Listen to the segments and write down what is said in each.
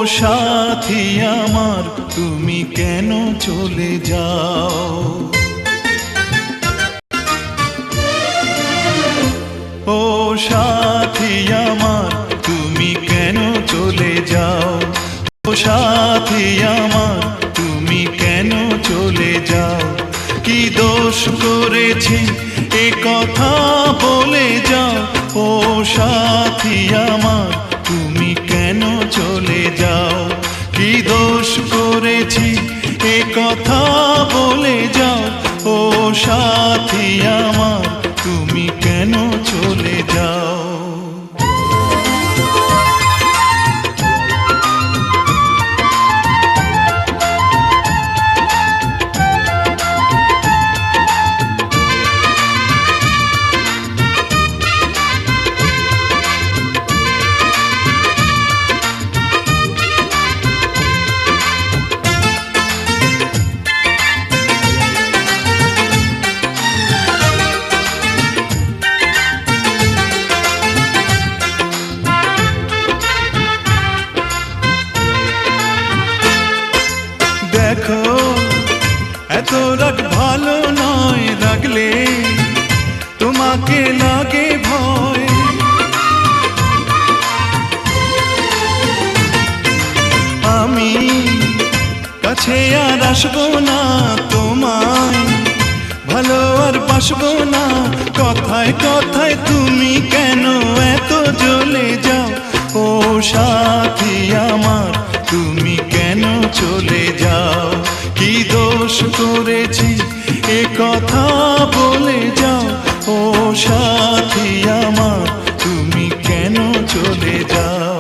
সাথী আমার তুমি কেন চলে যাও? ও সাথী আমার তুমি কেন চলে যাও? ও সাথী আমার তুমি কেন চলে যাও? কি দোষ করেছি এ কথা বলে যাও। ও সাথী আমার তুমি কেন চলে যাও? কি দোষ করেছি এ কথা বলে যাও। ও সাথী আমার তুমি কেন চলে যাও? দেখো এত রাগ ভালো নয়, রাগলে তোমাকে লাগে ভয়। আমি কাছে আর আসবো না, তোমায় ভালো আর বাসবো না। কথায় কথায় তুমি কেন এত জ্বলে যাও? ও সাথী আমার তুমি কেন চলে যাও? কি দোষ করেছি এ কথা বলে যাও। ও সাথী আমার তুমি কেন চলে যাও?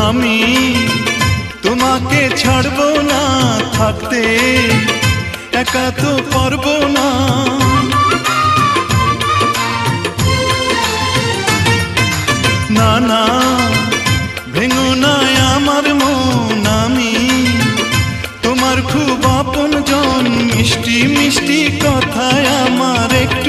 আমি তোমাকে ছাড়বো না, থাকতে একা তো পারবো না। না না ভেঙো না আমার মন, আমি তোমার খুব আপন জন। মিষ্টি মিষ্টি কথায় আমার একটু